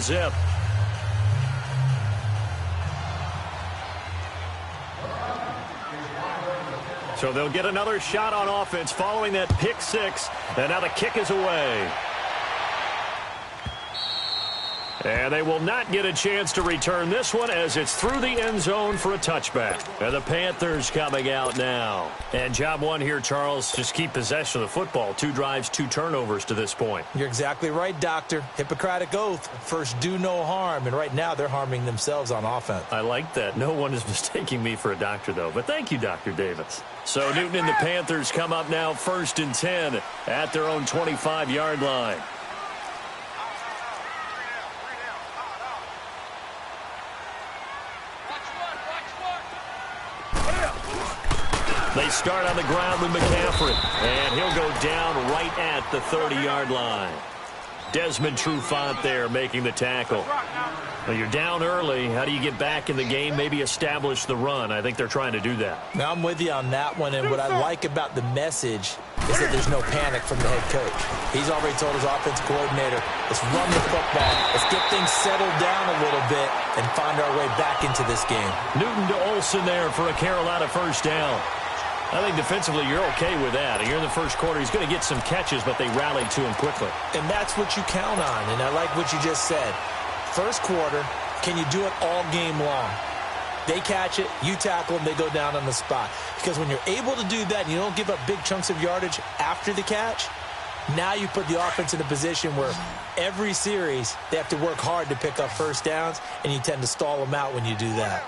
zip. So they'll get another shot on offense following that pick six. And now the kick is away. And they will not get a chance to return this one as it's through the end zone for a touchback. And the Panthers coming out now. And job one here, Charles, just keep possession of the football. 2 drives, 2 turnovers to this point. You're exactly right, Doctor. Hippocratic oath. First, do no harm. And right now, they're harming themselves on offense. I like that. No one is mistaking me for a doctor, though. But thank you, Dr. Davis. So Newton and the Panthers come up now 1st and 10 at their own 25-yard line. They start on the ground with McCaffrey, and he'll go down right at the 30-yard line. Desmond Trufant there making the tackle. Well, you're down early. How do you get back in the game, maybe establish the run? I think they're trying to do that. Now, I'm with you on that one, and what I like about the message is that there's no panic from the head coach. He's already told his offensive coordinator, let's run the football, let's get things settled down a little bit and find our way back into this game. Newton to Olsen there for a Carolina first down. I think defensively you're okay with that. You're in the first quarter. He's going to get some catches, but they rallied to him quickly. And that's what you count on, and I like what you just said. First quarter, can you do it all game long? They catch it, you tackle them, they go down on the spot. Because when you're able to do that and you don't give up big chunks of yardage after the catch, now you put the offense in a position where every series they have to work hard to pick up first downs, and you tend to stall them out when you do that.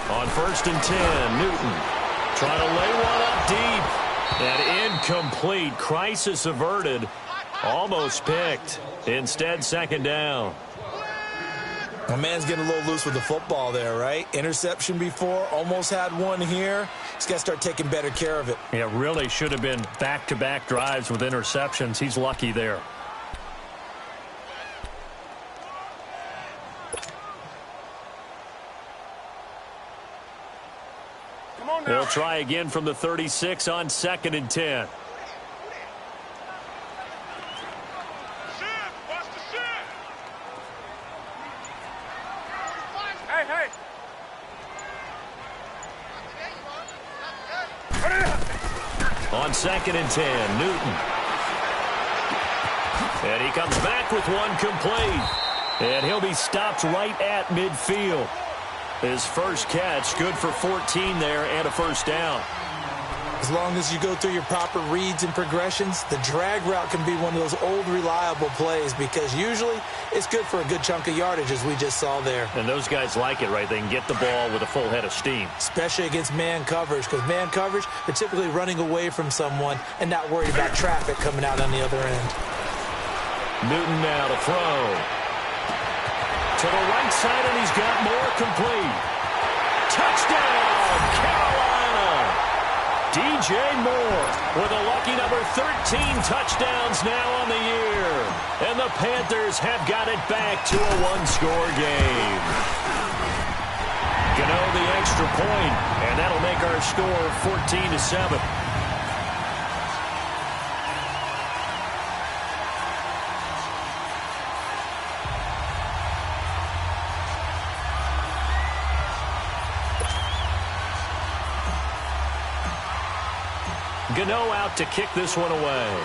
On 1st and 10, Newton trying to lay one up deep. And incomplete. Crisis averted. Almost picked. Instead, 2nd down. My man's getting a little loose with the football there, right? Interception before, almost had one here. He's got to start taking better care of it. Yeah, really should have been back-to-back drives with interceptions. He's lucky there. They'll try again from the 36 on 2nd and 10. On 2nd and 10, Newton. And he comes back with one complete. And he'll be stopped right at midfield. His first catch, good for 14 there and a first down. As long as you go through your proper reads and progressions, the drag route can be one of those old reliable plays because usually it's good for a good chunk of yardage as we just saw there. And those guys like it, right? They can get the ball with a full head of steam. Especially against man coverage because man coverage, they're typically running away from someone and not worried about traffic coming out on the other end. Newton now to throw. To the right side, and he's got more complete. Touchdown, Carolina! DJ Moore with a lucky number 13 touchdowns now on the year. And the Panthers have got it back to a one-score game. Gano the extra point, and that'll make our score 14-7. Gano out to kick this one away.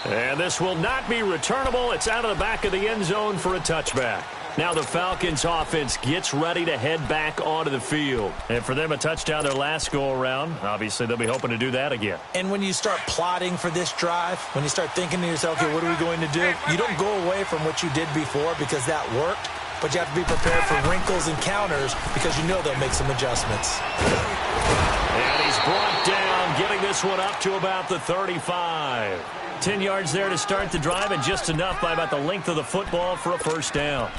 And this will not be returnable. It's out of the back of the end zone for a touchback. Now the Falcons offense gets ready to head back onto the field. And for them, a touchdown their last go-around. Obviously, they'll be hoping to do that again. And when you start plotting for this drive, when you start thinking to yourself, okay, what are we going to do? You don't go away from what you did before because that worked. But you have to be prepared for wrinkles and counters because you know they'll make some adjustments. And he's brought down, getting this one up to about the 35. 10 yards there to start the drive, and just enough by about the length of the football for a first down.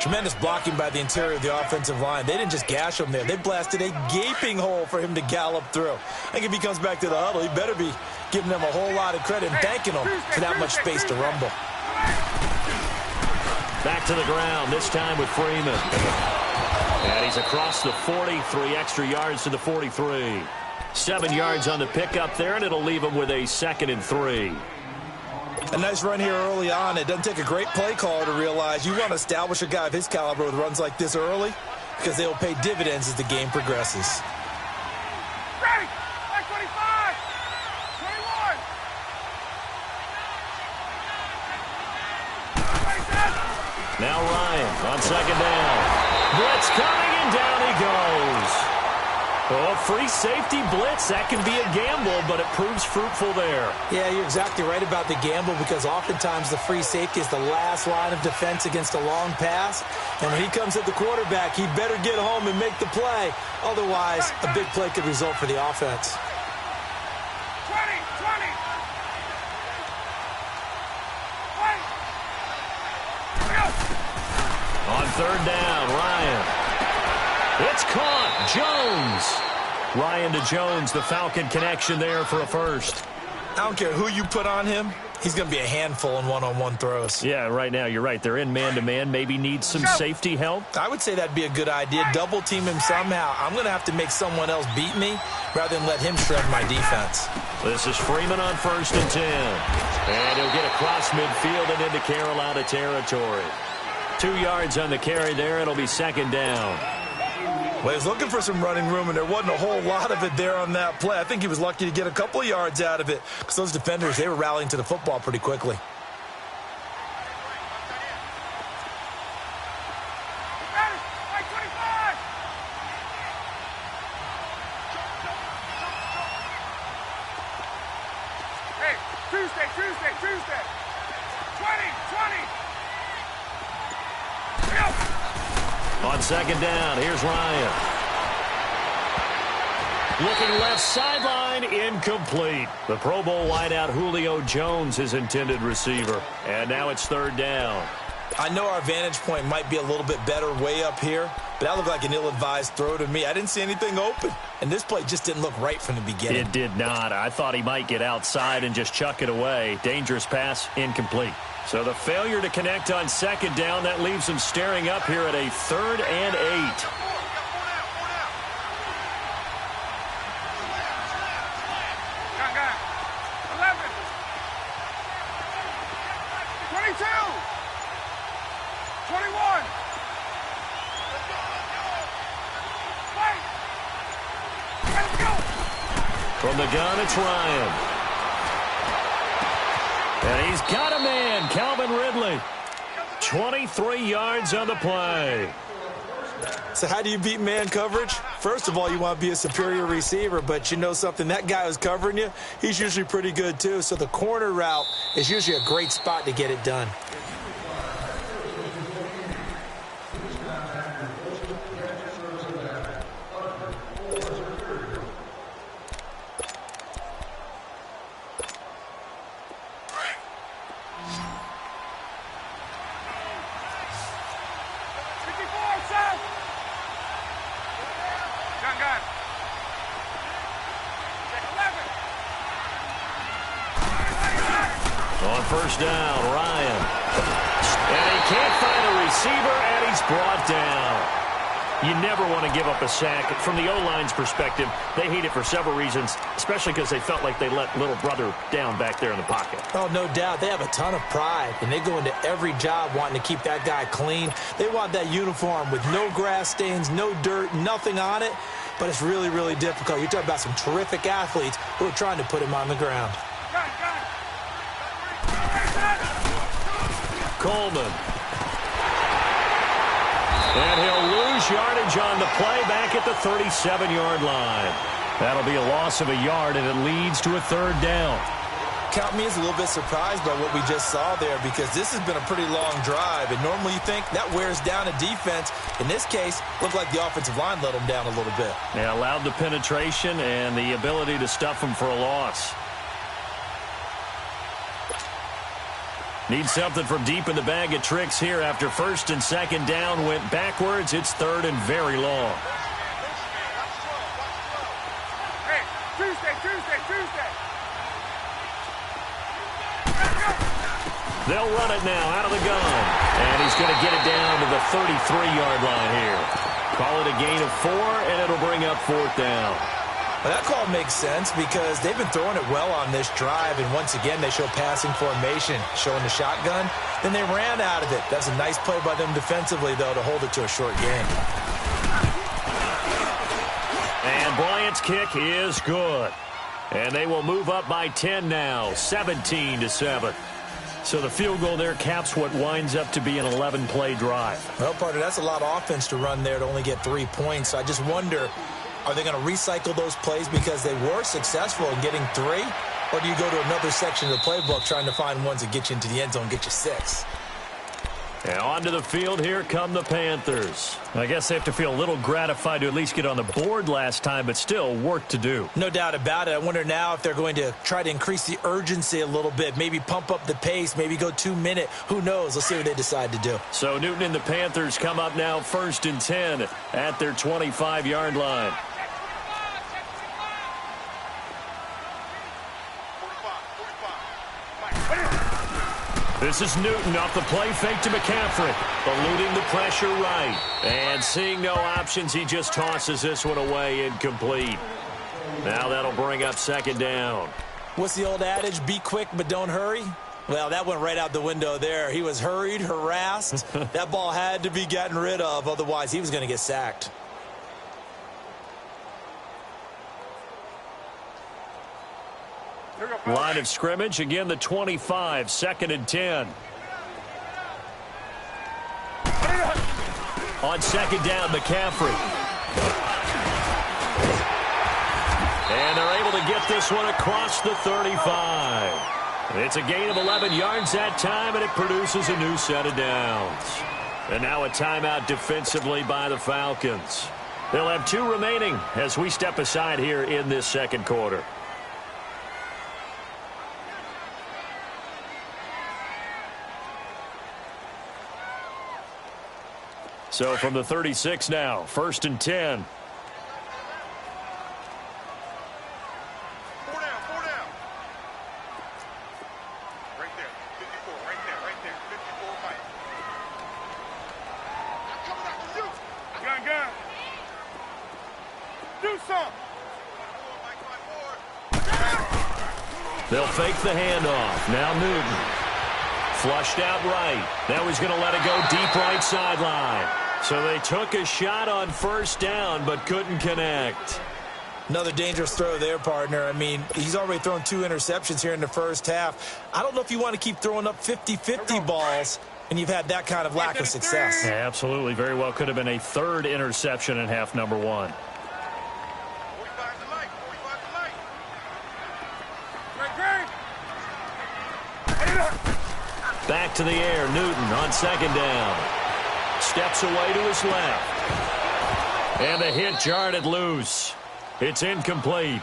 Tremendous blocking by the interior of the offensive line. They didn't just gash him there. They blasted a gaping hole for him to gallop through. I think if he comes back to the huddle, he better be giving them a whole lot of credit and thanking them for that much space to rumble. Back to the ground, this time with Freeman. And he's across the 40, 3 extra yards to the 43. 7 yards on the pickup there, and it'll leave him with a 2nd and 3. A nice run here early on. It doesn't take a great play caller to realize you want to establish a guy of his caliber with runs like this early because they will pay dividends as the game progresses. Ready! Like 25! 21! Now Ryan on 2nd down. Blitz coming, and down he goes. Oh, free safety blitz. That can be a gamble, but it proves fruitful there. Yeah, you're exactly right about the gamble because oftentimes the free safety is the last line of defense against a long pass. And when he comes at the quarterback, he better get home and make the play. Otherwise, a big play could result for the offense. 20! 20! On 3rd down, Ryan. It's caught. Jones. Ryan to Jones, the Falcon connection there for a first. I don't care who you put on him. He's going to be a handful in one-on-one throws. Yeah, right now, you're right. They're in man-to-man. Maybe needs some safety help. I would say that'd be a good idea. Double team him somehow. I'm going to have to make someone else beat me rather than let him shred my defense. This is Freeman on 1st and 10. And he'll get across midfield and into Carolina territory. 2 yards on the carry there. It'll be 2nd down. Well, he was looking for some running room, and there wasn't a whole lot of it there on that play. I think he was lucky to get a couple of yards out of it because those defenders, they were rallying to the football pretty quickly. Hey, Tuesday. 20! On 2nd down, here's Ryan. Looking left sideline, incomplete. The Pro Bowl wideout Julio Jones, his intended receiver. And now it's 3rd down. I know our vantage point might be a little bit better way up here, but that looked like an ill-advised throw to me. I didn't see anything open, and this play just didn't look right from the beginning. It did not. I thought he might get outside and just chuck it away. Dangerous pass, incomplete. So the failure to connect on 2nd down, that leaves him staring up here at a 3rd and 8. Got 11! 22! 21! Wait! Let's go! From the gun, it's Ryan. And he's got a man, Calvin Ridley. 23 yards on the play. So how do you beat man coverage? First of all, you want to be a superior receiver, but you know something, that guy who's covering you, he's usually pretty good too. So the corner route is usually a great spot to get it done. On 1st down, Ryan. And he can't find a receiver, and he's brought down. You never want to give up a sack. From the O-line's perspective, they hate it for several reasons, especially because they felt like they let little brother down back there in the pocket. Oh, no doubt. They have a ton of pride, and they go into every job wanting to keep that guy clean. They want that uniform with no grass stains, no dirt, nothing on it, but it's really, really difficult. You're talking about some terrific athletes who are trying to put him on the ground. Coleman. And he'll lose yardage on the play back at the 37-yard line. That'll be a loss of a yard, and it leads to a 3rd down. Count me as a little bit surprised by what we just saw there because this has been a pretty long drive, and normally you think that wears down a defense. In this case, looked like the offensive line let them down a little bit. Yeah, allowed the penetration and the ability to stuff them for a loss. Need something from deep in the bag of tricks here after 1st and 2nd down went backwards. It's 3rd and very long. Hey, Tuesday. They'll run it now out of the gun. And he's going to get it down to the 33-yard line here. Call it a gain of 4, and it'll bring up 4th down. Well, that call makes sense because they've been throwing it well on this drive, and once again, they show passing formation, showing the shotgun. Then they ran out of it. That's a nice play by them defensively, though, to hold it to a short game. And Bryant's kick is good. And they will move up by 10 now, 17-7. So the field goal there caps what winds up to be an 11-play drive. Well, partner, that's a lot of offense to run there to only get 3 points. So I just wonder, are they going to recycle those plays because they were successful in getting 3? Or do you go to another section of the playbook trying to find ones that get you into the end zone and get you 6? And onto the field, here come the Panthers. I guess they have to feel a little gratified to at least get on the board last time, but still work to do. No doubt about it. I wonder now if they're going to try to increase the urgency a little bit, maybe pump up the pace, maybe go 2-minute. Who knows? Let's see what they decide to do. So Newton and the Panthers come up now 1st and 10 at their 25-yard line. This is Newton off the play fake to McCaffrey, eluding the pressure right. And seeing no options, he just tosses this one away incomplete. Now that'll bring up 2nd down. What's the old adage? Be quick, but don't hurry? Well, that went right out the window there. He was hurried, harassed. That ball had to be gotten rid of, otherwise he was going to get sacked. Line of scrimmage, again the 25, 2nd and 10. On 2nd down, McCaffrey. And they're able to get this one across the 35. It's a gain of 11 yards that time, and it produces a new set of downs. And now a timeout defensively by the Falcons. They'll have 2 remaining as we step aside here in this 2nd quarter. So from the 36 now, 1st and 10. 4 down, 4 down. Right there, 54, right there, 54, Mike. I'm coming out to you. Gun. Do something. They'll fake the handoff. Now Newton. Flushed out right. Now he's going to let it go deep right sideline. So they took a shot on 1st down, but couldn't connect. Another dangerous throw there, partner. I mean, he's already thrown 2 interceptions here in the first half. I don't know if you want to keep throwing up 50-50 balls, and you've had that kind of lack of success. Yeah, absolutely. Very well could have been a 3rd interception in half number 1. Back to the air, Newton on 2nd down. Steps away to his left. And the hit jarred it loose. It's incomplete.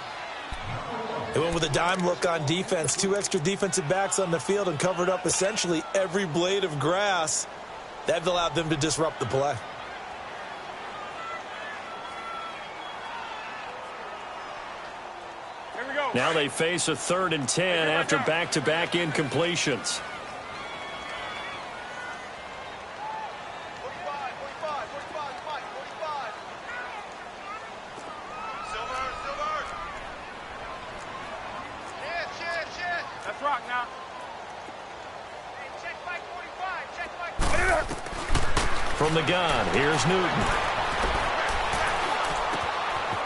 They went with a dime look on defense. 2 extra defensive backs on the field and covered up essentially every blade of grass. That allowed them to disrupt the play. Here we go. Now they face a 3rd and 10 after back-to-back incompletions. 45. Silver. Shit. That's rock now. Hey, check by 45. From the gun, here's Newton.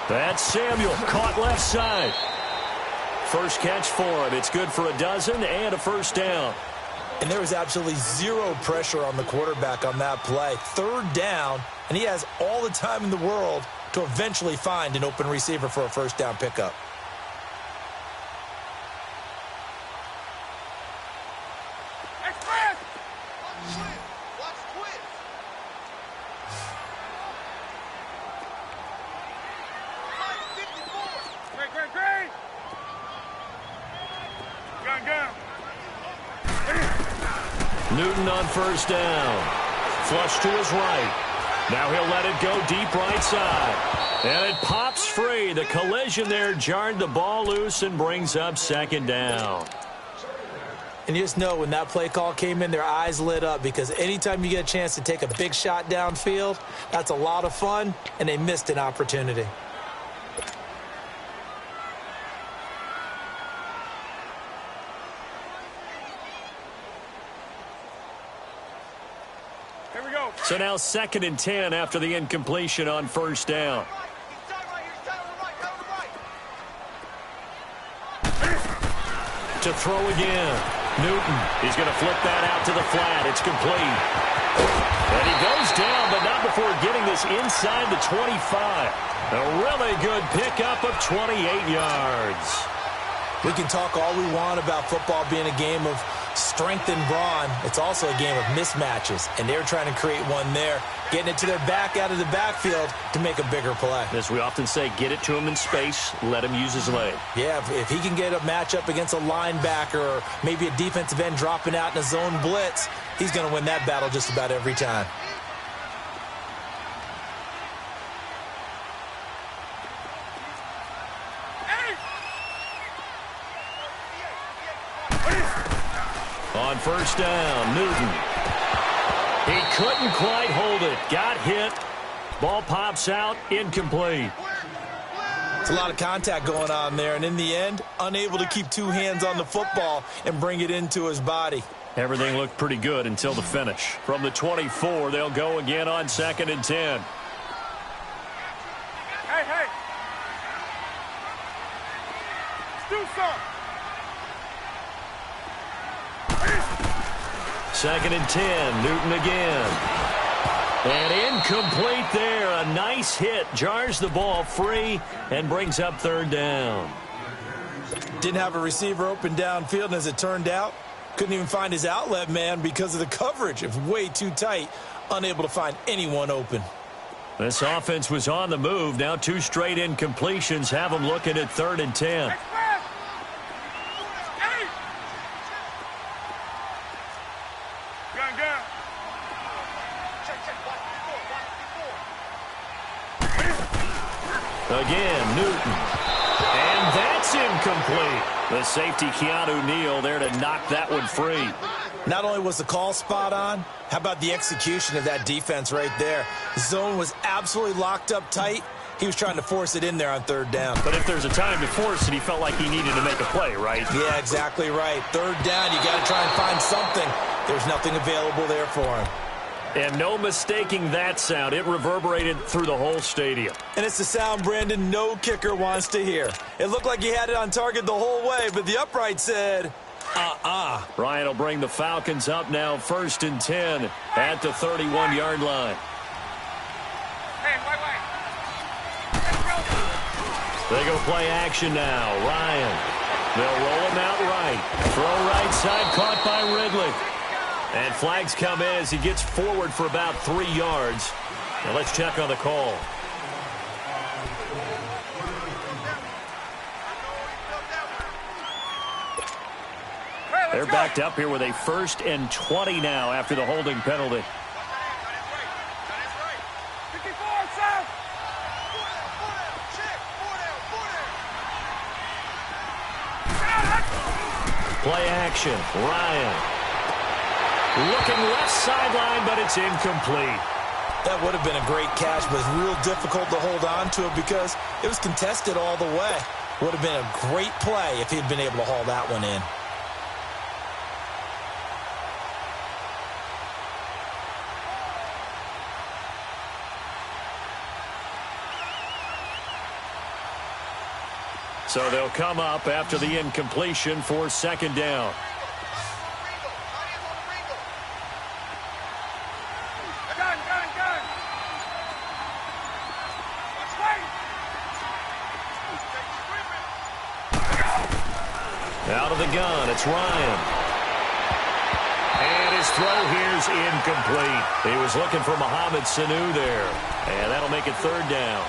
That's Samuel, caught left side. First catch for him. It's good for a dozen and a 1st down. And there was absolutely 0 pressure on the quarterback on that play. 3rd down, and he has all the time in the world to eventually find an open receiver for a 1st down pickup. Express! Watch twist! Great! Gun. Newton on 1st down. Flush to his right. Now he'll let it go deep right side. And it pops free. The collision there jarred the ball loose and brings up 2nd down. And you just know when that play call came in, their eyes lit up because anytime you get a chance to take a big shot downfield, that's a lot of fun, and they missed an opportunity. Here we go. So now 2nd and 10 after the incompletion on first down. To throw again. Newton, he's going to flip that out to the flat. It's complete. And he goes down, but not before getting this inside the 25. A really good pickup of 28 yards. We can talk all we want about football being a game of strength and brawn. It's also a game of mismatches, and they're trying to create one there, getting it to their back out of the backfield to make a bigger play. As we often say, get it to him in space, let him use his leg. Yeah, if he can get a matchup against a linebacker or maybe a defensive end dropping out in a zone blitz, he's going to win that battle just about every time. On first down, Newton. He couldn't quite hold it. Got hit. Ball pops out, incomplete. It's a lot of contact going on there, and in the end, unable to keep two hands on the football and bring it into his body. Everything looked pretty good until the finish. From the 24, they'll go again on 2nd and 10. Hey. Let's do something. 2nd and 10, Newton again. And incomplete there. A nice hit. Jars the ball free and brings up 3rd down. Didn't have a receiver open downfield, and as it turned out, couldn't even find his outlet man because of the coverage. It was way too tight, unable to find anyone open. This offense was on the move. Now 2 straight incompletions have them looking at 3rd and 10. Again, Newton. And that's incomplete. The safety, Keanu Neal, there to knock that one free. Not only was the call spot on, how about the execution of that defense right there? The zone was absolutely locked up tight. He was trying to force it in there on 3rd down. But if there's a time to force it, he felt like he needed to make a play, right? Yeah, exactly right. 3rd down, you got to try and find something. There's nothing available there for him. And no mistaking that sound. It reverberated through the whole stadium. And it's the sound, Brandon, no kicker wants to hear. It looked like he had it on target the whole way, but the upright said, Ryan will bring the Falcons up now 1st and 10 at the 31-yard line. They go play action now. Ryan. They'll roll him out right. Throw right side, caught by Ridley. And flags come in as he gets forward for about 3 yards. Now let's check on the call. They're backed up here with a 1st and 20 now after the holding penalty. Play action. Ryan. Looking left sideline, but it's incomplete. That would have been a great catch, but it's real difficult to hold on to it because it was contested all the way. Would have been a great play if he'd been able to haul that one in. So they'll come up after the incompletion for 2nd down. Out of the gun, it's Ryan. And his throw here's incomplete. He was looking for Mohamed Sanu there. And that'll make it 3rd down.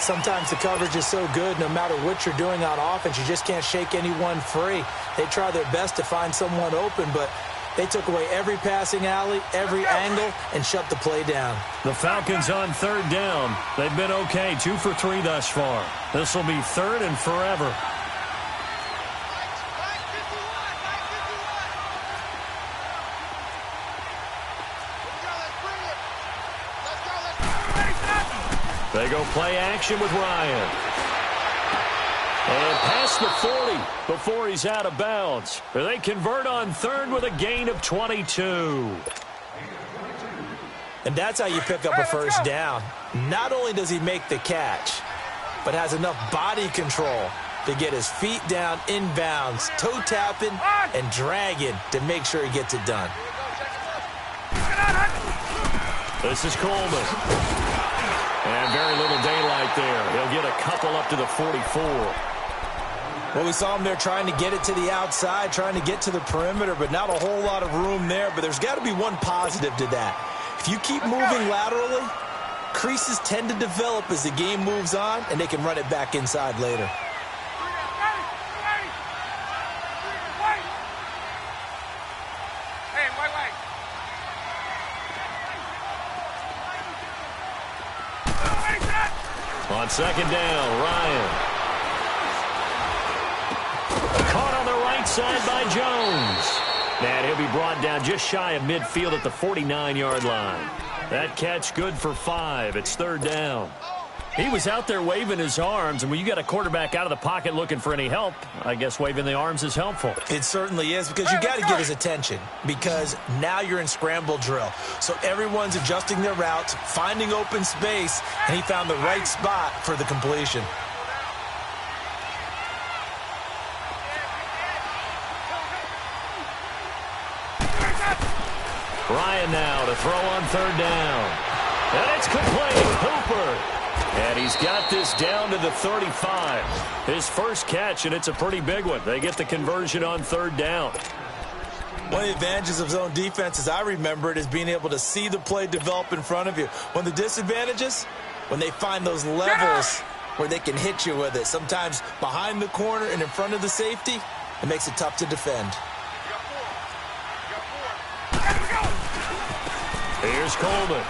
Sometimes the coverage is so good, no matter what you're doing on offense, you just can't shake anyone free. They try their best to find someone open, but they took away every passing alley, every angle, and shut the play down. The Falcons on 3rd down. They've been okay, 2 for 3 thus far. This will be 3rd and forever. They go play action with Ryan. And past the 40 before he's out of bounds. They convert on third with a gain of 22. And that's how you pick up a first down. Not only does he make the catch, but has enough body control to get his feet down inbounds, toe tapping and dragging to make sure he gets it done. This is Coleman. And very little daylight there. He'll get a couple up to the 44. Well, we saw him there trying to get it to the outside, trying to get to the perimeter, but not a whole lot of room there. But there's got to be one positive to that. If you keep moving laterally, creases tend to develop as the game moves on, and they can run it back inside later. On second down, Ryan. Caught on the right side by Jones. And he'll be brought down just shy of midfield at the 49-yard line. That catch good for 5. It's third down. He was out there waving his arms, and when you got a quarterback out of the pocket looking for any help, I guess waving the arms is helpful. It certainly is, because you got to get his attention, because now you're in scramble drill. So everyone's adjusting their routes, finding open space, and he found the right spot for the completion. Ryan now to throw on third down. And it's complete. Hooper. And he's got this down to the 35. His first catch, and it's a pretty big one. They get the conversion on third down. One of the advantages of zone defense, as I remember it, is being able to see the play develop in front of you. One of the disadvantages, when they find those levels where they can hit you with it. Sometimes behind the corner and in front of the safety, it makes it tough to defend. Here's Coleman.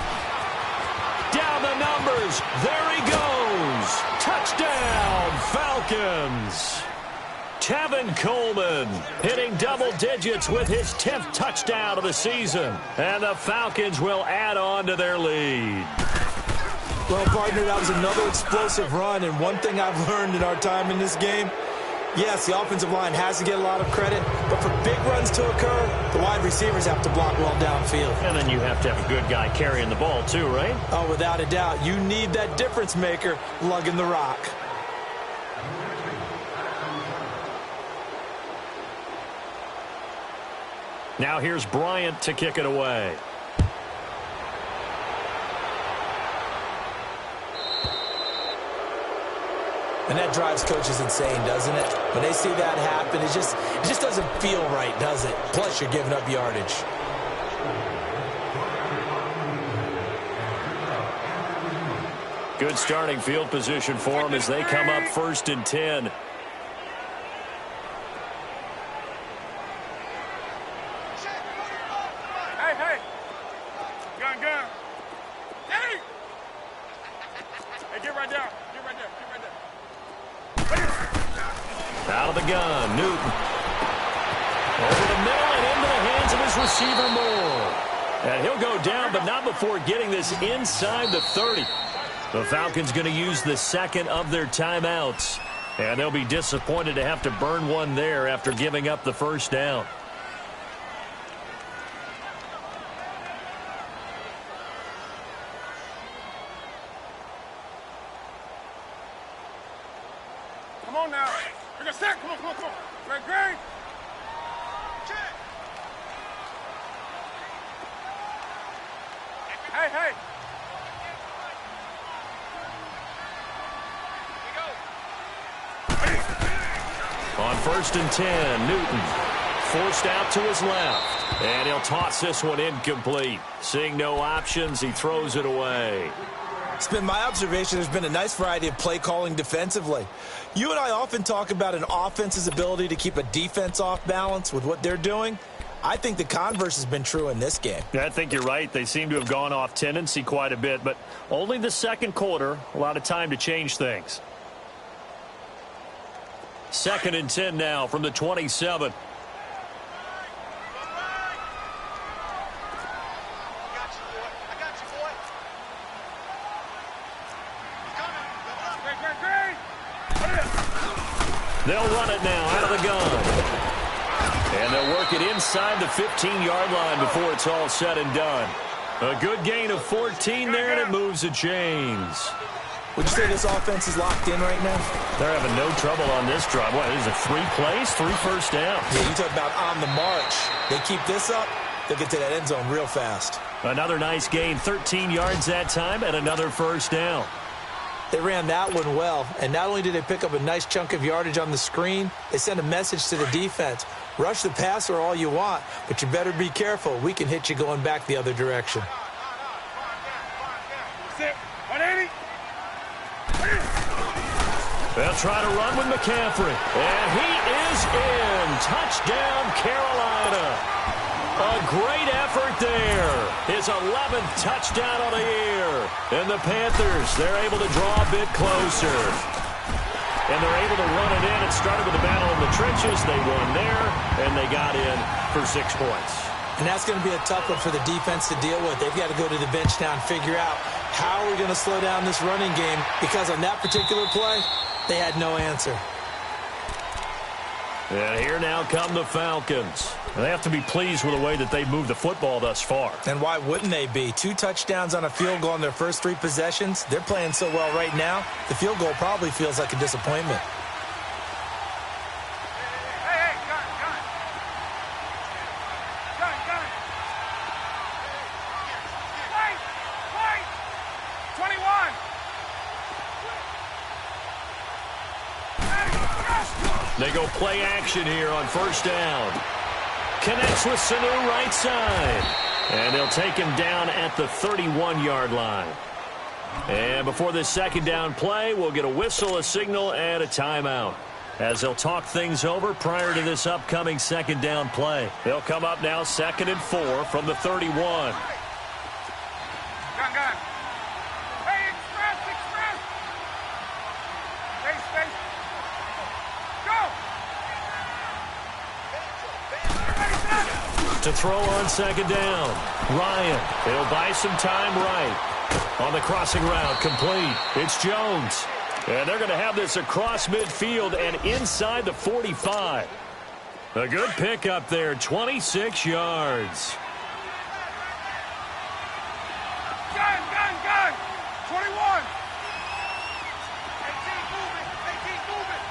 Down the numbers. There he goes. Touchdown, Falcons. Tevin Coleman hitting double digits with his 10th touchdown of the season. And the Falcons will add on to their lead. Well, partner, that was another explosive run. And one thing I've learned in our time in this game, yes, the offensive line has to get a lot of credit, but for big runs to occur, the wide receivers have to block well downfield. And then you have to have a good guy carrying the ball too, right? Oh, without a doubt. You need that difference maker lugging the rock. Now here's Bryant to kick it away. And that drives coaches insane, doesn't it? When they see that happen, it just doesn't feel right, does it? Plus, you're giving up yardage. Good starting field position for them as they come up 1st and 10. Hey. Gun. Hey! Hey, get right there. Out of the gun, Newton. Over the middle and into the hands of his receiver, Moore. And he'll go down, but not before getting this inside the 30. The Falcons going to use the second of their timeouts. And they'll be disappointed to have to burn one there after giving up the first down. Come on now. We're gonna set. Come on. Great. Hey. On 1st and 10, Newton forced out to his left. And he'll toss this one incomplete. Seeing no options, he throws it away. It's been my observation there's been a nice variety of play calling defensively. You and I often talk about an offense's ability to keep a defense off balance with what they're doing. I think the converse has been true in this game. I think you're right. They seem to have gone off tendency quite a bit, but only the second quarter, a lot of time to change things. 2nd and 10 now from the 27. They'll run it now out of the gun. And they'll work it inside the 15-yard line before it's all said and done. A good gain of 14 there, and it moves the chains. Would you say this offense is locked in right now? They're having no trouble on this drive. What, is it 3 plays, 3 first downs? Yeah, you talk about on the march. They keep this up, they'll get to that end zone real fast. Another nice gain, 13 yards that time, and another first down. They ran that one well, and not only did they pick up a nice chunk of yardage on the screen, they sent a message to the defense. Rush the passer all you want, but you better be careful. We can hit you going back the other direction. Sit. 180. They'll try to run with McCaffrey. And he is in. Touchdown, Carolina. A great effort there. His 11th touchdown of the year. And the Panthers, they're able to draw a bit closer. And they're able to run it in. It started with a battle in the trenches. They won there, and they got in for 6 points. And that's going to be a tough one for the defense to deal with. They've got to go to the bench now and figure out how are we going to slow down this running game, because on that particular play, they had no answer. And here now come the Falcons. They have to be pleased with the way that they moved the football thus far. And why wouldn't they be? 2 touchdowns on a field goal in their first 3 possessions. They're playing so well right now, the field goal probably feels like a disappointment. Hey, gun. Wait. 21. They go play action here on first down. Connects with Sanu right side. And they'll take him down at the 31-yard line. And before this second down play, we'll get a whistle, a signal, and a timeout, as they'll talk things over prior to this upcoming second down play. They'll come up now 2nd and 4 from the 31. Gun. Hey, express. Space. Go. To throw on second down. Ryan, he'll buy some time right. On the crossing route, complete. It's Jones. And they're going to have this across midfield and inside the 45. A good pickup there, 26 yards. Gun. 21. 18 moving.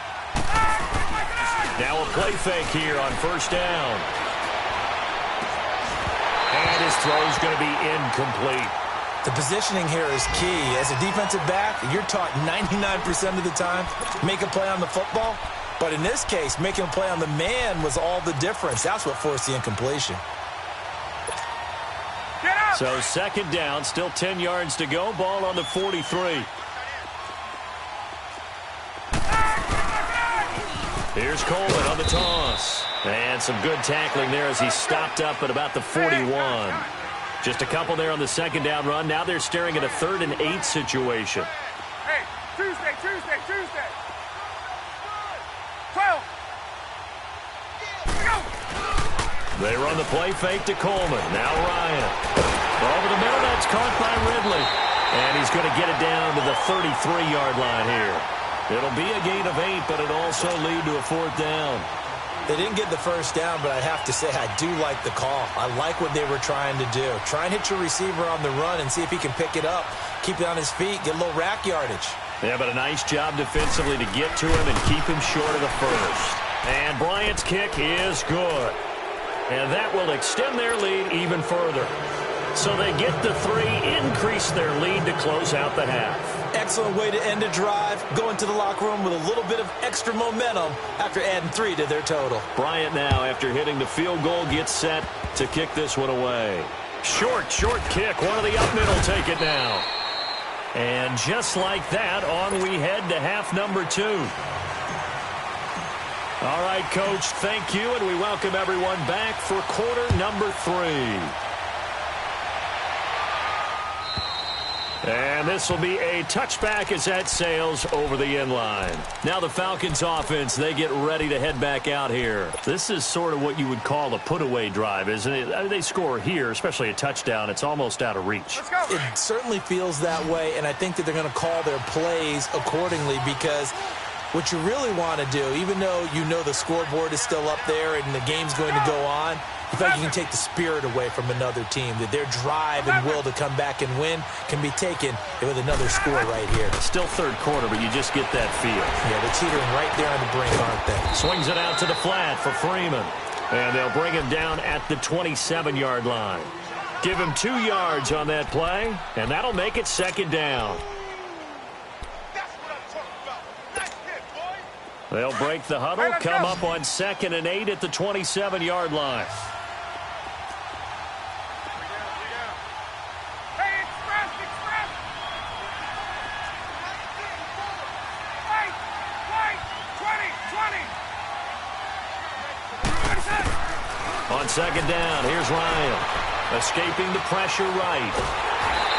Now a play fake here on first down. And his throw's going to be incomplete. The positioning here is key. As a defensive back, you're taught 99% of the time, make a play on the football. But in this case, making a play on the man was all the difference. That's what forced the incompletion. Get up. So second down, still 10 yards to go. Ball on the 43. Here's Coleman on the toss. And some good tackling there as he stopped up at about the 41. Just a couple there on the second down run. Now they're staring at a 3rd and 8 situation. Hey, Tuesday. 12. Go. They run the play fake to Coleman. Now Ryan. Over the middle, that's caught by Ridley. And he's going to get it down to the 33-yard line here. It'll be a gain of 8, but it'll also lead to a 4th down. They didn't get the first down, but I have to say I do like the call. I like what they were trying to do. Try and hit your receiver on the run and see if he can pick it up. Keep it on his feet, get a little rack yardage. Yeah, but a nice job defensively to get to him and keep him short of the first. And Bryant's kick is good. And that will extend their lead even further. So they get the 3, increase their lead to close out the half. Excellent way to end a drive. Go into the locker room with a little bit of extra momentum after adding 3 to their total. Bryant now, after hitting the field goal, gets set to kick this one away. Short kick. One of the up middle take it now. And just like that, on we head to half number 2. All right, Coach, thank you, and we welcome everyone back for quarter number 3. And this will be a touchback as that sails over the end line. Now the Falcons offense, they get ready to head back out here. This is sort of what you would call a put-away drive, isn't it? I mean, they score here, especially a touchdown. It's almost out of reach. Let's go. It certainly feels that way, and I think that they're going to call their plays accordingly because What you really want to do, even though you know the scoreboard is still up there and the game's going to go on, you feel like you can take the spirit away from another team, that their drive and will to come back and win can be taken with another score right here. Still third quarter, but you just get that feel. Yeah, they're teetering right there on the brink, aren't they? Swings it out to the flat for Freeman. And they'll bring him down at the 27-yard line. Give him 2 yards on that play, and that'll make it second down. They'll break the huddle, come up on 2nd and 8 at the 27-yard line. On 2nd down, here's Ryan. Escaping the pressure right.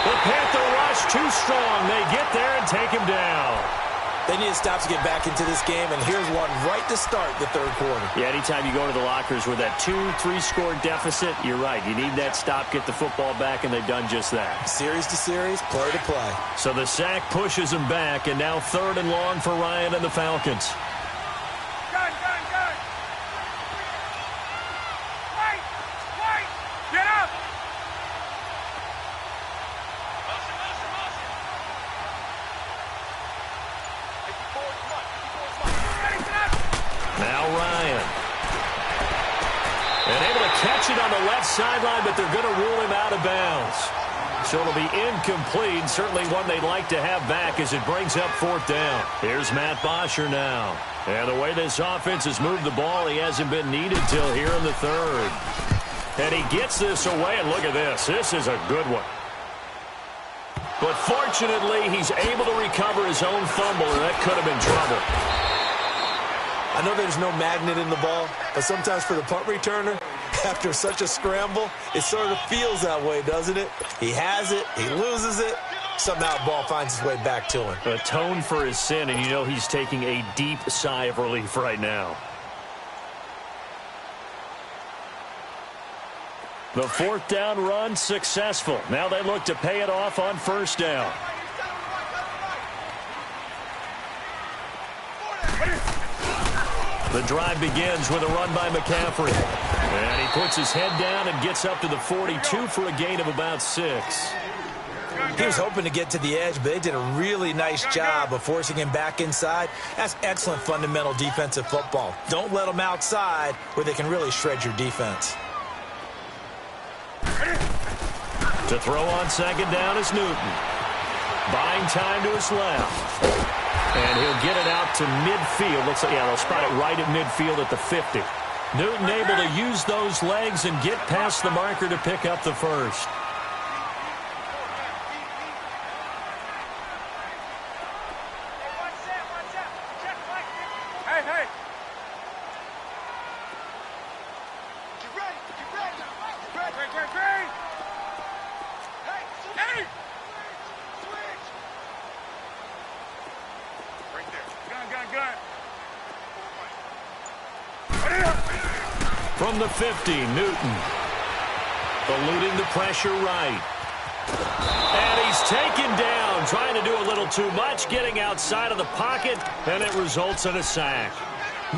The Panther rush too strong. They get there and take him down. They need to stop to get back into this game, and here's one right to start the third quarter. Yeah, anytime you go to the lockers with that 2-3 score deficit, you're right. You need that stop, get the football back, and they've done just that. Series to series, play to play. So the sack pushes him back, and now 3rd and long for Ryan and the Falcons. On the left sideline, but they're going to rule him out of bounds. So it'll be incomplete. Certainly one they'd like to have back as it brings up 4th down. Here's Matt Bosher now. And the way this offense has moved the ball, he hasn't been needed till here in the 3rd. And he gets this away, and look at this. This is a good one. But fortunately, he's able to recover his own fumble, and that could have been trouble. I know there's no magnet in the ball, but sometimes for the punt returner, after such a scramble, it sort of feels that way, doesn't it? He has it, he loses it, somehow the ball finds its way back to him. Atone for his sin, and you know he's taking a deep sigh of relief right now. The 4th down run successful. Now they look to pay it off on 1st down. The drive begins with a run by McCaffrey. And he puts his head down and gets up to the 42 for a gain of about 6. He was hoping to get to the edge, but they did a really nice job of forcing him back inside. That's excellent fundamental defensive football. Don't let them outside where they can really shred your defense. To throw on 2nd down is Newton. Buying time to his left. And he'll get it out to midfield. Looks like, yeah, they'll spot it right at midfield at the 50. Newton able to use those legs and get past the marker to pick up the 1st. From the 50, Newton. Eluding the pressure right. And he's taken down, trying to do a little too much, getting outside of the pocket, and it results in a sack.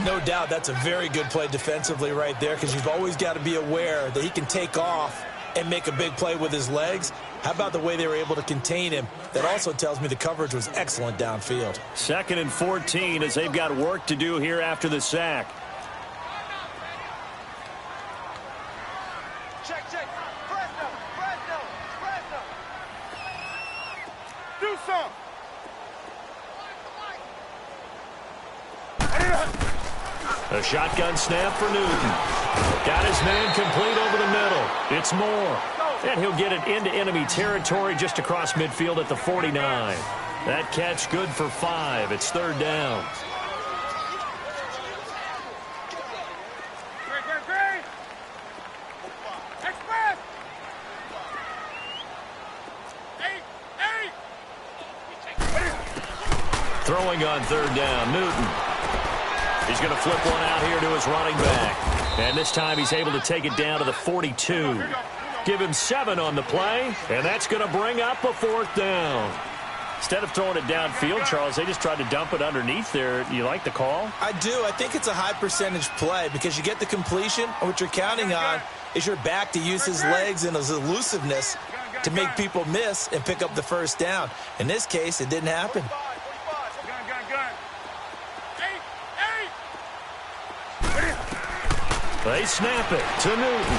No doubt that's a very good play defensively right there, because you've always got to be aware that he can take off and make a big play with his legs. How about the way they were able to contain him? That also tells me the coverage was excellent downfield. 2nd and 14 as they've got work to do here after the sack. A shotgun snap for Newton. Got his man complete over the middle. It's Moore. And he'll get it into enemy territory just across midfield at the 49. That catch good for 5. It's 3rd down. Throwing on 3rd down, Newton. He's going to flip one out here to his running back. And this time he's able to take it down to the 42. Give him 7 on the play, and that's going to bring up a 4th down. Instead of throwing it downfield, Charles, they just tried to dump it underneath there. You like the call? I do. I think it's a high percentage play because you get the completion, and what you're counting on is your back to use his legs and his elusiveness to make people miss and pick up the first down. In this case, it didn't happen. They snap it to Newton.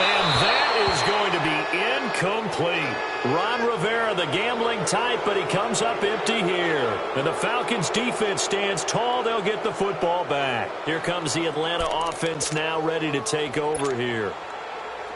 And that is going to be incomplete. Ron Rivera, the gambling type, but he comes up empty here. And the Falcons defense stands tall. They'll get the football back. Here comes the Atlanta offense now ready to take over here.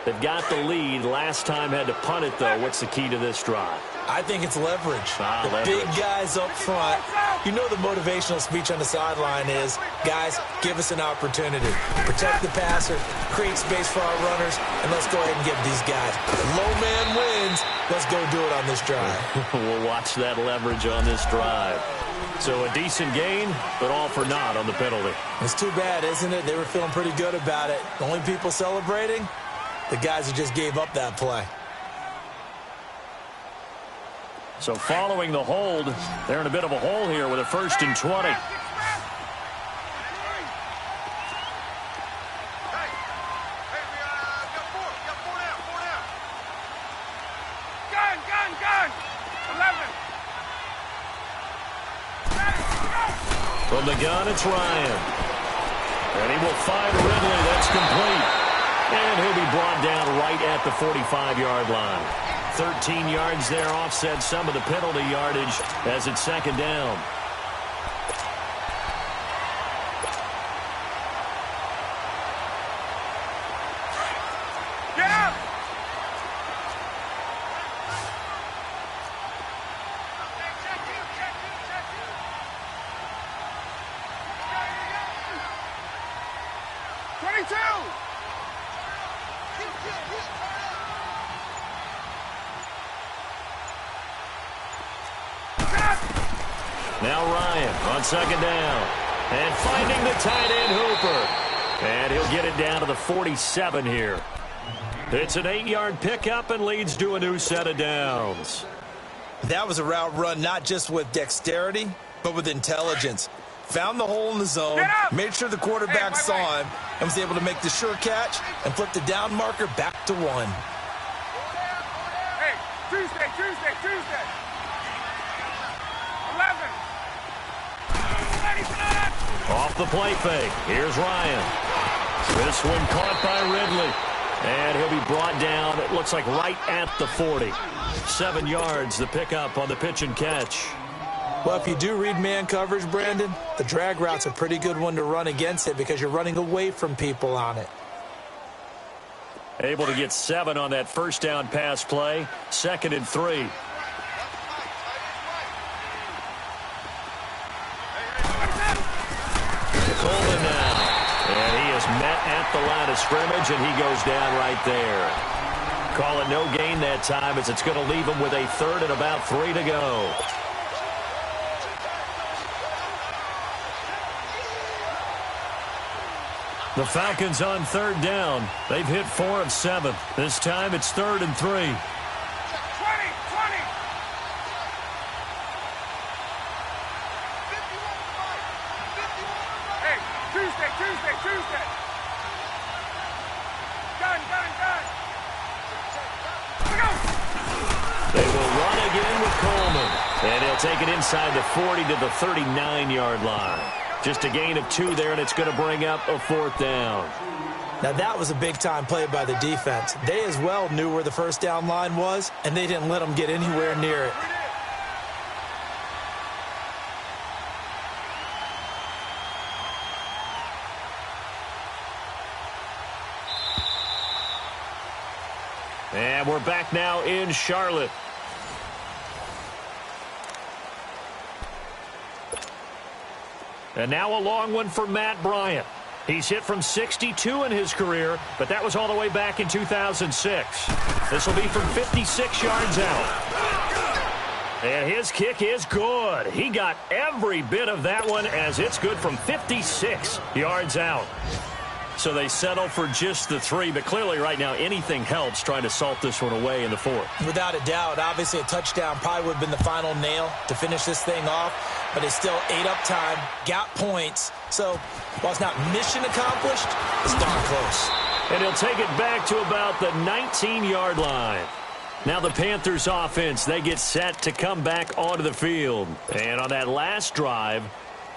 They've got the lead. Last time had to punt it, though. What's the key to this drive? I think it's leverage. Leverage. Big guys up front. You know the motivational speech on the sideline is, guys, give us an opportunity. Protect the passer, create space for our runners, and let's go ahead and give these guys. Low man wins. Let's go do it on this drive. We'll watch that leverage on this drive. So a decent gain, but all for naught on the penalty. It's too bad, isn't it? They were feeling pretty good about it. The only people celebrating, the guys who just gave up that play. So following the hold, they're in a bit of a hole here with a 1st and 20. Hey, we got four. We got four down. Gun. 11. From the gun, it's Ryan. And he will find Ridley. That's complete. And he'll be brought down right at the 45-yard line. 13 yards there, offset some of the penalty yardage as it's 2nd down. Get up. Now Ryan on 2nd down. And finding the tight end Hooper. And he'll get it down to the 47 here. It's an 8-yard pickup and leads to a new set of downs. That was a route run not just with dexterity, but with intelligence. Found the hole in the zone, made sure the quarterback saw him, and was able to make the sure catch and flip the down marker back to 1. Hey, Tuesday. 11. Off the play fake. Here's Ryan. This one caught by Ridley. And he'll be brought down, it looks like right at the 40. 7 yards, the pickup on the pitch and catch. Well, if you do read man coverage, Brandon, the drag route's a pretty good one to run against it because you're running away from people on it. Able to get 7 on that 1st down pass play. 2nd and 3. Coleman now. And he is met at the line of scrimmage, and he goes down right there. Call it no gain that time as it's going to leave him with a 3rd and about 3 to go. The Falcons on 3rd down. They've hit 4 of 7. This time it's 3rd and 3. 20. Hey, Tuesday. Gun. They will run again with Coleman. And he'll take it inside the 40 to the 39-yard line. Just a gain of 2 there, and it's going to bring up a 4th down. Now, that was a big-time play by the defense. They as well knew where the 1st down line was, and they didn't let them get anywhere near it. And we're back now in Charlotte. And now a long one for Matt Bryant. He's hit from 62 in his career, but that was all the way back in 2006. This will be from 56 yards out. And his kick is good. He got every bit of that one as it's good from 56 yards out. So they settle for just the 3, but clearly right now anything helps trying to salt this one away in the 4th. Without a doubt, obviously a touchdown probably would have been the final nail to finish this thing off, but it's still ate up time, got points. So while it's not mission accomplished, it's darn close. And he'll take it back to about the 19-yard line. Now the Panthers offense, they get set to come back onto the field. And on that last drive,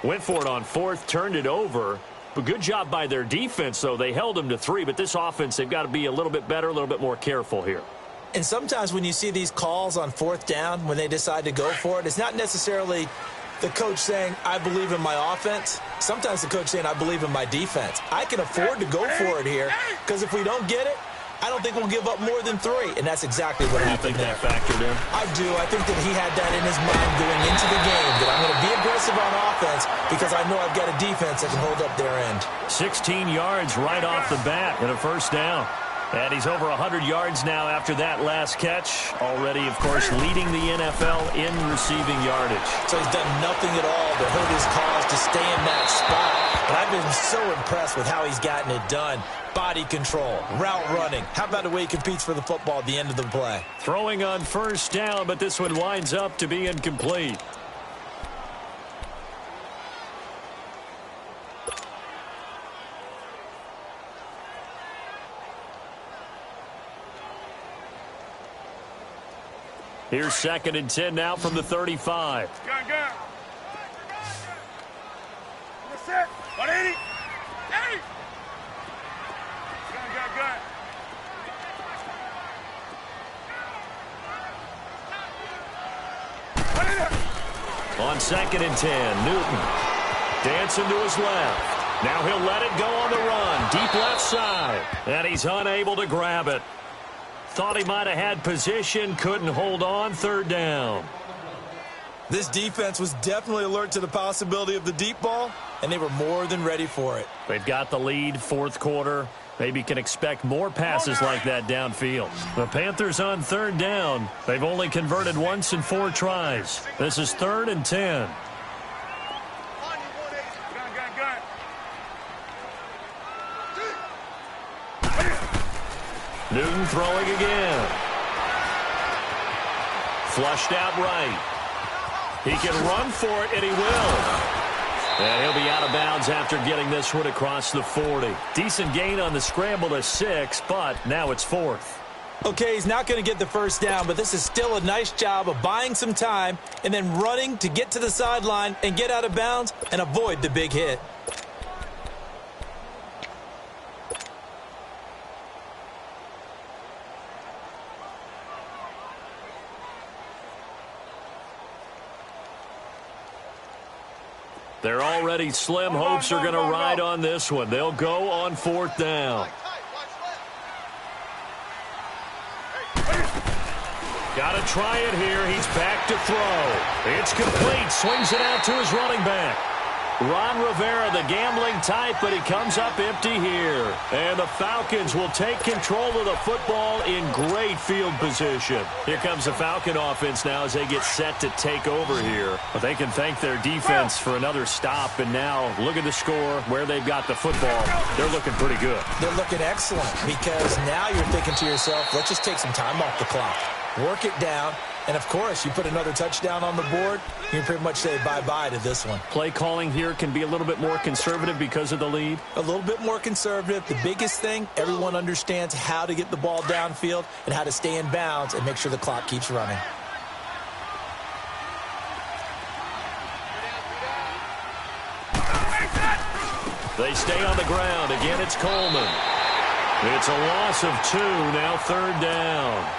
went for it on 4th, turned it over. But good job by their defense, though. They held them to 3, but this offense, they've got to be a little bit better, a little bit more careful here. And sometimes when you see these calls on 4th down, when they decide to go for it, it's not necessarily the coach saying, I believe in my offense. Sometimes the coach saying, I believe in my defense. I can afford to go for it here, because if we don't get it, I don't think we'll give up more than 3. And that's exactly what happened there. You think that factored in? I do. I think that he had that in his mind going into the game, that I'm going to be aggressive on offense because I know I've got a defense that can hold up their end. 16 yards right off the bat and a first down. And he's over 100 yards now after that last catch. Already, of course, leading the NFL in receiving yardage. So he's done nothing at all to hurt his cause to stay in that spot. But I've been so impressed with how he's gotten it done. Body control, route running. How about the way he competes for the football at the end of the play? Throwing on first down, but this one winds up to be incomplete. Here's 2nd and 10 now from the 35. Gun. That's it. 180. Hey. Gun. On 2nd and 10, Newton dancing to his left. Now he'll let it go on the run. Deep left side. And he's unable to grab it. Thought he might have had position, couldn't hold on. 3rd down. This defense was definitely alert to the possibility of the deep ball, and they were more than ready for it. They've got the lead, 4th quarter. Maybe can expect more passes like that downfield. The Panthers on 3rd down. They've only converted once in 4 tries. This is 3rd and 10. Newton throwing again. Flushed out right. He can run for it, and he will. And he'll be out of bounds after getting this one across the 40. Decent gain on the scramble to 6, but now it's 4th. Okay, he's not going to get the first down, but this is still a nice job of buying some time and then running to get to the sideline and get out of bounds and avoid the big hit. They're already slim. Hopes are going to ride on this one. They'll go on 4th down. Got to try it here. He's back to throw. It's complete. Swings it out to his running back. Ron Rivera, the gambling type, but he comes up empty here. And the Falcons will take control of the football in great field position. Here comes the Falcon offense now as they get set to take over here. But they can thank their defense for another stop. And now look at the score, where they've got the football. They're looking pretty good. They're looking excellent because now you're thinking to yourself, let's just take some time off the clock. Work it down. And, of course, you put another touchdown on the board, you can pretty much say bye-bye to this one. Play calling here can be a little bit more conservative because of the lead. A little bit more conservative. The biggest thing, everyone understands how to get the ball downfield and how to stay in bounds and make sure the clock keeps running. They stay on the ground. Again, it's Coleman. It's a loss of 2, now 3rd down.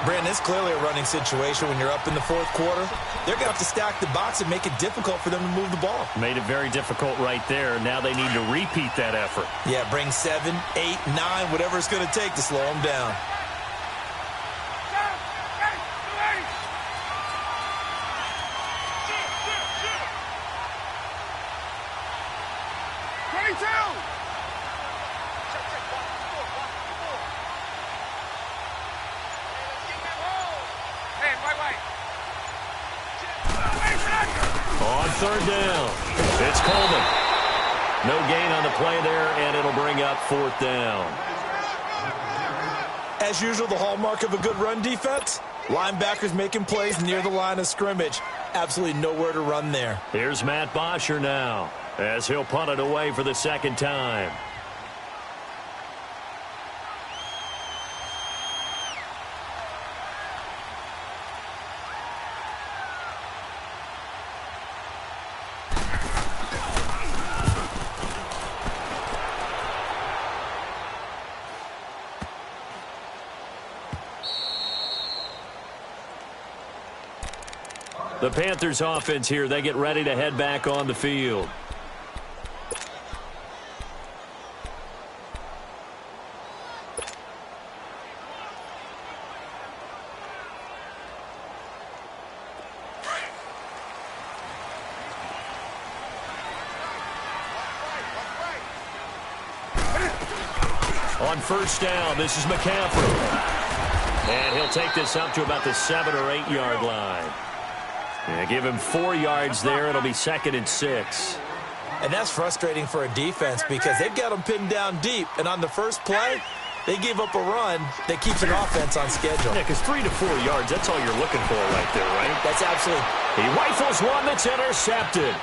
Brandon, it's clearly a running situation when you're up in the 4th quarter. They're going to have to stack the box and make it difficult for them to move the ball. Made it very difficult right there. Now they need to repeat that effort. Yeah, bring 7, 8, 9, whatever it's going to take to slow them down. On 3rd down, it's Coleman. No gain on the play there, and it'll bring up 4th down. As usual, the hallmark of a good run defense, linebackers making plays near the line of scrimmage. Absolutely nowhere to run there. Here's Matt Bosher now, as he'll punt it away for the 2nd time. The Panthers offense here, they get ready to head back on the field. On 1st down, this is McCaffrey. And he'll take this up to about the 7 or 8 yard line. Yeah, give him 4 yards there. It'll be 2nd and 6. And that's frustrating for a defense because they've got them pinned down deep. And on the first play, they gave up a run that keeps an offense on schedule. Yeah, because 3 to 4 yards, that's all you're looking for right there, right? That's absolutely. He rifles one that's intercepted.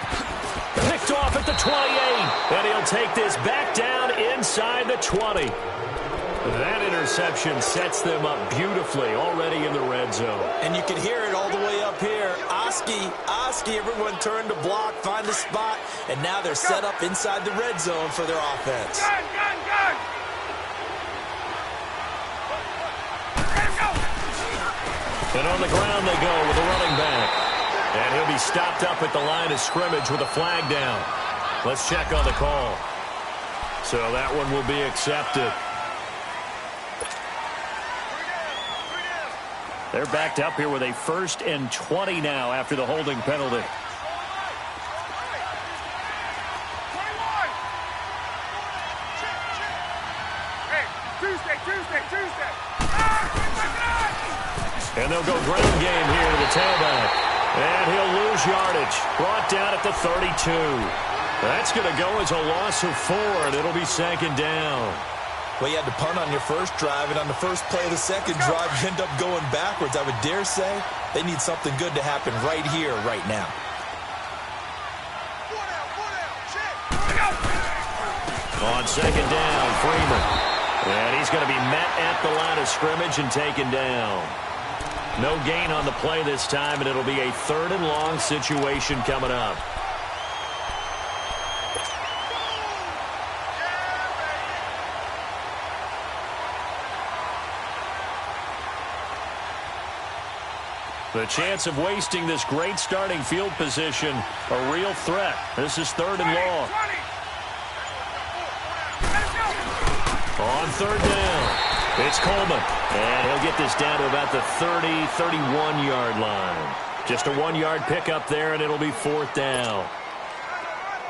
Picked off at the 28. And he'll take this back down inside the 20. That interception sets them up beautifully already in the red zone. And you can hear it all the way up here. Oski, everyone turned to block, find a spot, and now they're set up inside the red zone for their offense. Gun! And on the ground they go with a running back. And he'll be stopped up at the line of scrimmage with a flag down. Let's check on the call. So that one will be accepted. They're backed up here with a 1st and 20 now after the holding penalty. Hey, Tuesday. And they'll go ground game here to the tailback. And he'll lose yardage. Brought down at the 32. That's going to go as a loss of 4, and it'll be 2nd down. Well, you had to punt on your first drive, and on the first play of the second drive, you end up going backwards. I would dare say they need something good to happen right here, right now. On 2nd down, Freeman. And he's going to be met at the line of scrimmage and taken down. No gain on the play this time, and it'll be a 3rd and long situation coming up. The chance of wasting this great starting field position, a real threat. This is 3rd and long. On 3rd down, it's Coleman. And he'll get this down to about the 30, 31-yard line. Just a 1-yard pickup there, and it'll be 4th down.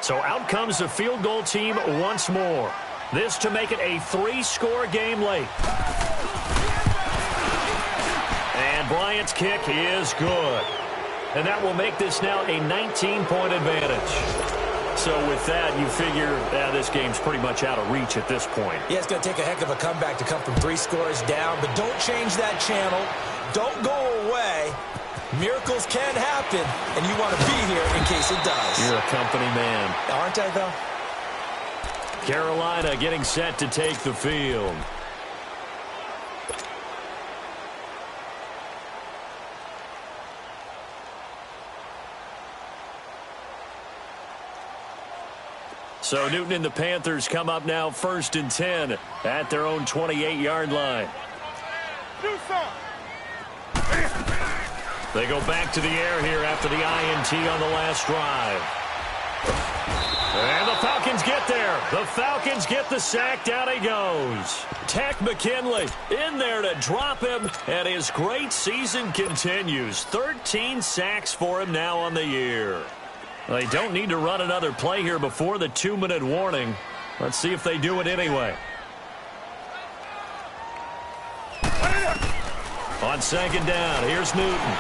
So out comes the field goal team once more. This to make it a 3-score game late. And Bryant's kick is good. And that will make this now a 19-point advantage. So with that, you figure this game's pretty much out of reach at this point. Yeah, it's going to take a heck of a comeback to come from 3 scores down, but don't change that channel. Don't go away. Miracles can happen, and you want to be here in case it does. You're a company man. Aren't I, though? Carolina getting set to take the field. So Newton and the Panthers come up now 1st and 10 at their own 28-yard line. They go back to the air here after the INT on the last drive. And the Falcons get there. The Falcons get the sack. Down he goes. Tech McKinley in there to drop him, and his great season continues. 13 sacks for him now on the year. They don't need to run another play here before the 2-minute warning. Let's see if they do it anyway. On 2nd down, here's Newton.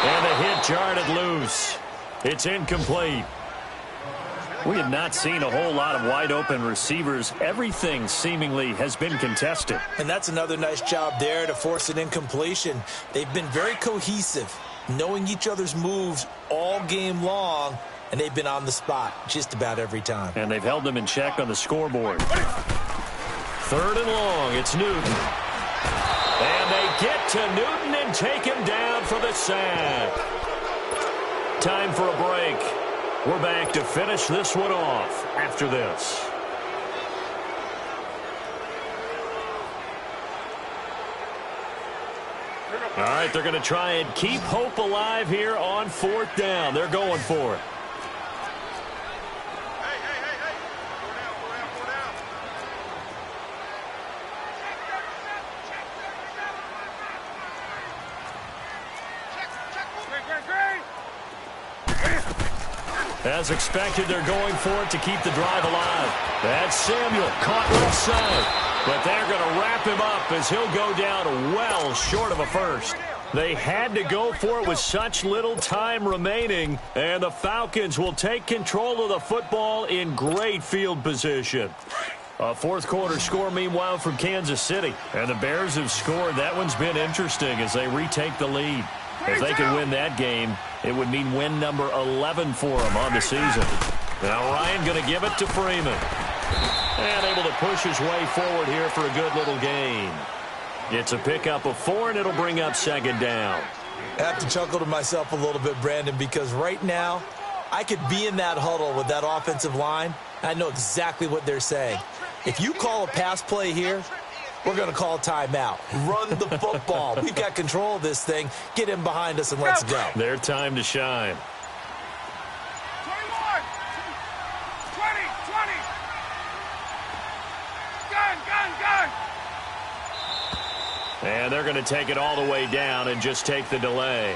And the hit jarred it loose. It's incomplete. We have not seen a whole lot of wide-open receivers. Everything seemingly has been contested. And that's another nice job there to force an incompletion. They've been very cohesive, knowing each other's moves all game long, and they've been on the spot just about every time. And they've held them in check on the scoreboard. 3rd and long, it's Newton. And they get to Newton and take him down for the sack. Time for a break. We're back to finish this one off after this. All right, they're going to try and keep hope alive here on 4th down. They're going for it. As expected, they're going for it to keep the drive alive. That's Samuel, caught left side. But they're going to wrap him up as he'll go down well short of a first. They had to go for it with such little time remaining, and the Falcons will take control of the football in great field position. A 4th quarter score, meanwhile, from Kansas City. And the Bears have scored. That one's been interesting as they retake the lead. If they can win that game, it would mean win number 11 for them on the season. Now Ryan going to give it to Freeman. And able to push his way forward here for a good little gain. It's a pickup of 4, and it'll bring up 2nd down. I have to chuckle to myself a little bit, Brandon, because right now I could be in that huddle with that offensive line. I know exactly what they're saying. If you call a pass play here, we're going to call timeout. Run the football. We've got control of this thing. Get him behind us and let's go. Their time to shine. 21, 20, 20. Gun. And they're going to take it all the way down and just take the delay.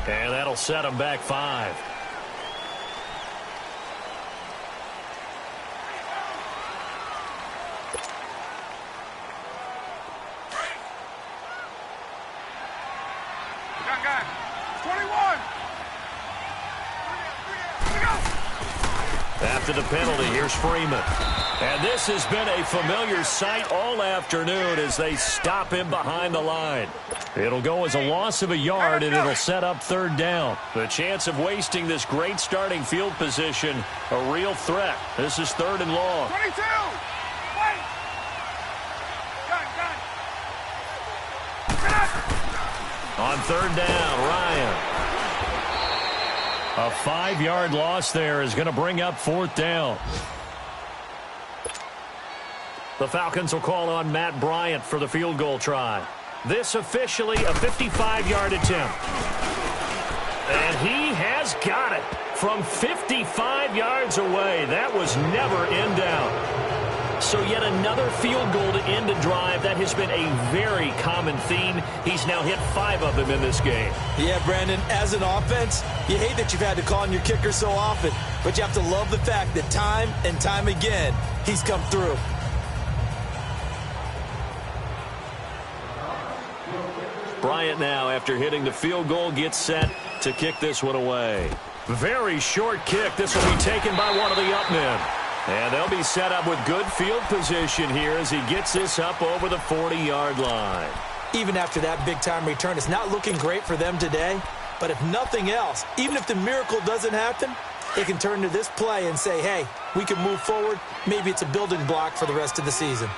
And that'll set them back 5. Gun. 21. After the penalty, here's Freeman. And this has been a familiar sight all afternoon as they stop him behind the line. It'll go as a loss of a yard, and it'll set up 3rd down. The chance of wasting this great starting field position, a real threat. This is 3rd and long. 22. Wait. Gun. On 3rd down, Ryan. A 5-yard loss there is going to bring up 4th down. The Falcons will call on Matt Bryant for the field goal try. This officially a 55-yard attempt. And he has got it from 55 yards away. That was never in doubt. So yet another field goal to end a drive. That has been a very common theme. He's now hit 5 of them in this game. Yeah, Brandon, as an offense, you hate that you've had to call on your kicker so often, but you have to love the fact that time and time again, he's come through. Bryant now, after hitting the field goal, gets set to kick this one away. Very short kick. This will be taken by one of the up men. And they'll be set up with good field position here as he gets this up over the 40-yard line. Even after that big-time return, it's not looking great for them today. But if nothing else, even if the miracle doesn't happen, they can turn to this play and say, hey, we can move forward. Maybe it's a building block for the rest of the season.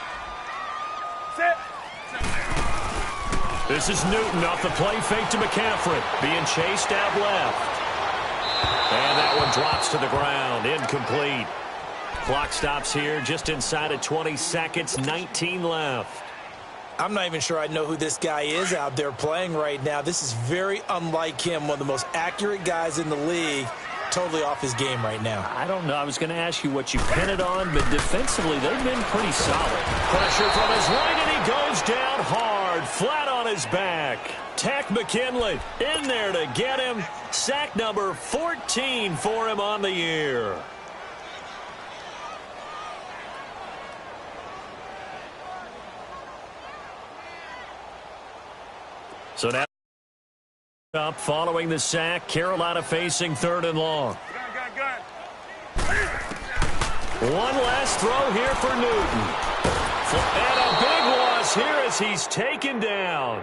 This is Newton off the play fake to McCaffrey. Being chased out left. And that one drops to the ground. Incomplete. Clock stops here just inside of 20 seconds. 19 left. I'm not even sure I know who this guy is out there playing right now. This is very unlike him, one of the most accurate guys in the league. Totally off his game right now. I don't know. I was going to ask you what you pin it on, but defensively, they've been pretty solid. Pressure from his right, and he goes down hard, flat on his back. Tack McKinley in there to get him. Sack number 14 for him on the year. So now up following the sack. Carolina facing 3rd and long. One last throw here for Newton. And a big loss here as he's taken down.